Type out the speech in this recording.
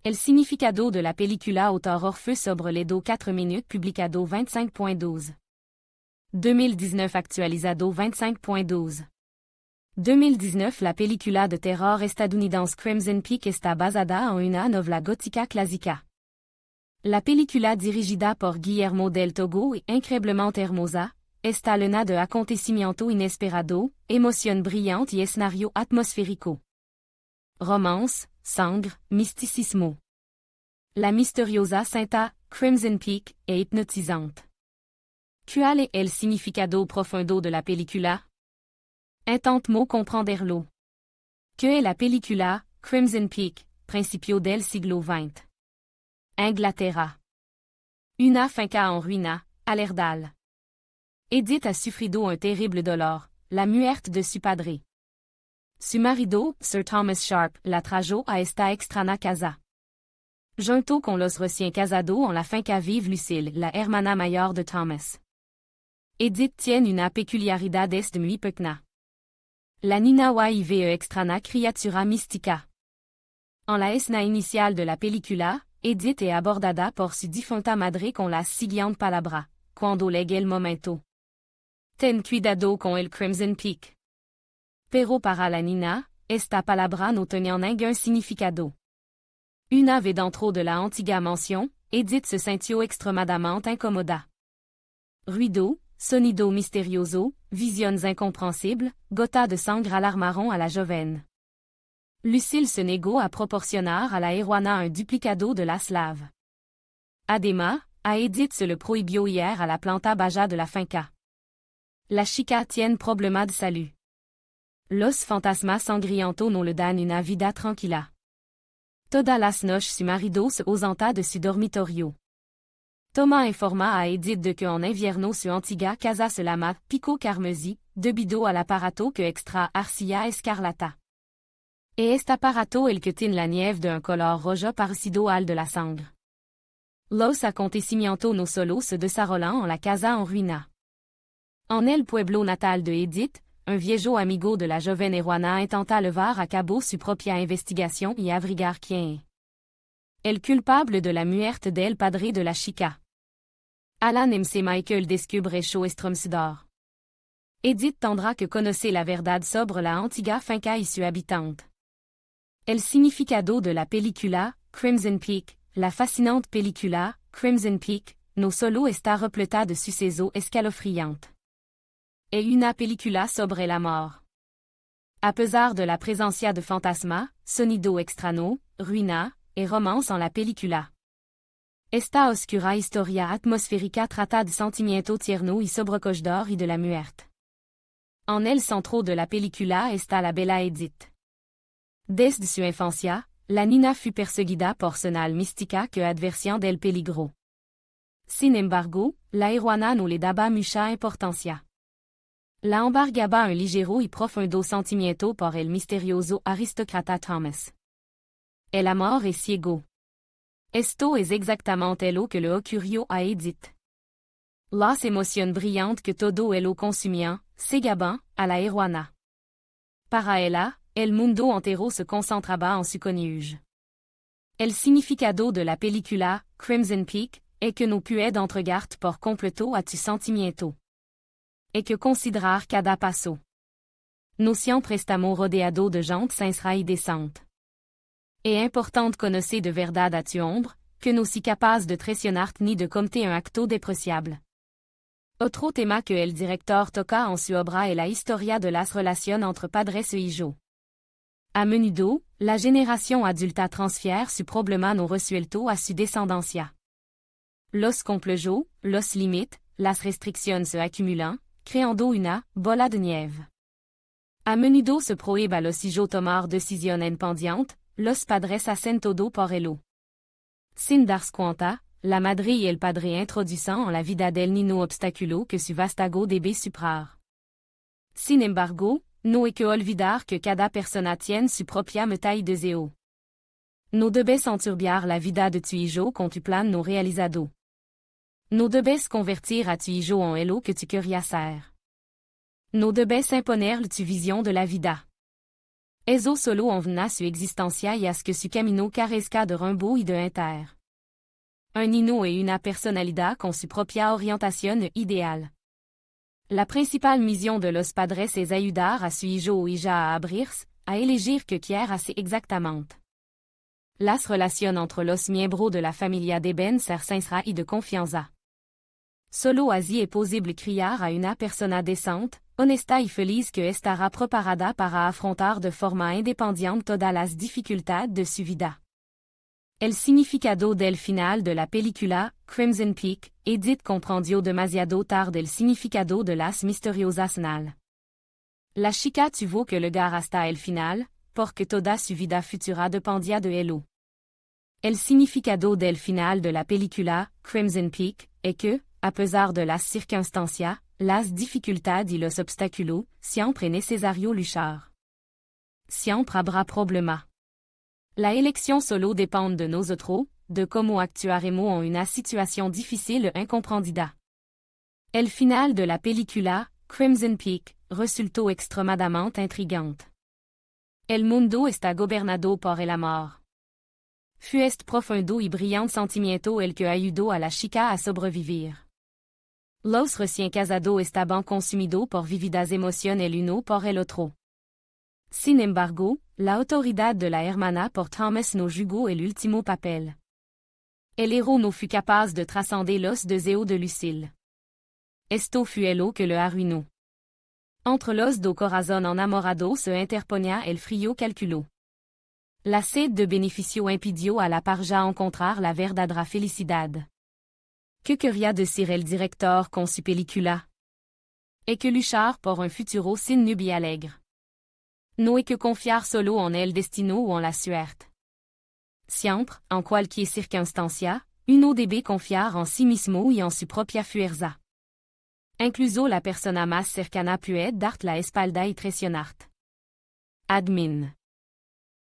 El significado de la película autor Orfeu sobre Ledo 4 minutes publicado 25.12. 2019 actualizado 25.12. 2019 La película de terror estadounidense Crimson Peak está basada en una novela gótica clásica. La película dirigida por Guillermo del Toro y increíblemente hermosa, está llena de acontecimiento inesperado, emoción brillante y escenario atmosférico. Romance, sangre, mysticismo. La misteriosa cinta, Crimson Peak, est hypnotisante. ¿Cuál es el significado profundo de la película? Intentemos comprenderlo. ¿Qué es la película, Crimson Peak, principio del siglo XX? Inglaterra. Una finca en ruina, Alerdal. Edith a sufrido un terrible dolor, la muerte de su padre. Su marido, Sir Thomas Sharp, la trajo a esta extraña casa. Junto con los recién casados en la finca vive Lucille, la hermana mayor de Thomas. Edith tiene una peculiaridad de muy pequeña. La niña vive extraña criatura mística. En la escena inicial de la película, Edith est abordada por su difunta madre con la siguiente palabra, cuando llegue el momento. Ten cuidado con el Crimson Peak. Pero para la niña, esta palabra no tenía ningún significado. Una vez dentro de la antigua mansión, Edith se sintió extremadamente incómoda. Ruido, sonido misterioso, visiones incompréhensibles, gotas de sangre alarmaron a la joven. Lucille se negó a proporcionar a la heroína un duplicado de la slave. Además, a Edith se le prohibió ir a la planta baja de la finca. La chica tiene problema de salud. Los fantasmas sangrientos no le dan una vida tranquila. Todas las noches su marido se ausenta de su dormitorio. Thomas informa a Edith de que en invierno su antigua casa se llama Pico Carmesí, debido al aparato que extra arcilla escarlata. E este aparato el que tiene la nieve de un color rojo parecido al de la sangre. Los acontecimientos no solo se desarrollan en la casa en ruina. En el pueblo natal de Edith, un viejo amigo de la joven heroína intenta llevar a cabo su propia investigación y averiguar quién es el culpable de la muerte del padre de la chica. Alan MC Michael descubre su estremecedor. Edith tendrá que conocer la verdad sobre la antigua finca y su habitante. El significado de la película, Crimson Peak, la fascinante película, Crimson Peak, no solo está repleta de sucesos escalofriantes. Es una película sobre la mort. A pesar de la presencia de fantasmas, sonido extraño, ruina, y romance en la película. Esta oscura historia atmosférica trata de sentimientos tiernos y sobrecogedor y de la muerte. En el centro de la película está la bella Edith. Desde su infancia, la niña fut perseguida por señal mística que advertían del peligro. Sin embargo, la heroína no le daba mucha importancia. La embargaba un ligero y profundo sentimiento por el misterioso aristócrata Thomas. El amor es ciego. Esto es exactamente lo que le ocurrió a Edith. Las emociones brillantes que todo lo consumían, cegaban, a la heroína. Para ella, el mundo entero se concentraba en su cónyuge. El significado de la película, Crimson Peak, es que no puedes entregarte por completo a tu sentimiento. Et que considerar cada paso. No siempre estamos rodeados de gente sincera y decente. Es importante conocer de verdad a tu ombre, que no si capaz de traicionarte ni de cometer un acto despreciable. Otro tema que el director toca en su obra es la historia de las relaciones entre padres e hijos. A menudo, la generación adulta transfiere su problema no resuelto a su descendencia. Los complejos, los límites, las restricciones se acumulan, creando una bola de nieve. A menudo se prohíbe a los hijos tomar decisiones pendientes, los padres hacen todo por ello. Sin darse cuenta, la madre y el padre introducen en la vida del niño obstáculo que su vástago debe superar. Sin embargo, no hay que olvidar que cada persona tiene su propia meta y deseo. No debes enturbiar la vida de tu hijo con tu plan no realizado. No debes convertir a tu hijo en lo que tu querías ser. No debes imponer tu vision de la vida. Eso solo onvna su existencia y as que su camino carezca de rumbo y de inter. Un hino et una personalidad con su propia orientación ideal. La principale mission de los padres es ayudar a su hijo o hija a abrirse, a elegir que quiere hacer exactamente. Las relación entre los miembros de la familia deben ser sincera y de confianza. Solo así es posible criar a una persona decente, honesta y feliz que estará preparada para afrontar de forma independiente todas las dificultades de su vida. El significado del final de la película, Crimson Peak, Edith comprendió demasiado tarde el significado de las misteriosas señales. La chica tuvo que llegar hasta el final, porque toda su vida futura dependía de ello. El significado del final de la película, Crimson Peak, es que, a pesar de las circunstancias, las dificultades y los obstáculos, siempre es necesario luchar. Siempre habrá problema. La elección solo dépend de nosotros, de cómo actuaremos en una situación difícil e incomprendida. El final de la película, Crimson Peak, resultó extremadamente intrigante. El mundo está gobernado por el amor. Fue este profundo y brillante sentimiento el que ayudó a la chica a sobrevivir. Los recién casados estaban consumidos por vividas emociones el uno por el otro. Sin embargo, la autoridad de la hermana por Thomas no jugó el último papel. El héros no fut capaz de trascender los deseos de Lucille. Esto fue lo que lo arruinó. Entre los dos corazón enamorado se interponía el frío calculo. La sed de beneficio impidió a la pareja encontrar la verdadera felicidad. ¿Qué quería decir el director con su película? Es que luchar por un futuro sin nube y alegre. No hay que confiar solo en el destino o en la suerte. Siempre, en cualquier circunstancia, uno debe confiar en sí mismo y en su propia fuerza. Incluso la persona más cercana puede darte la espalda y traicionarte. Admin.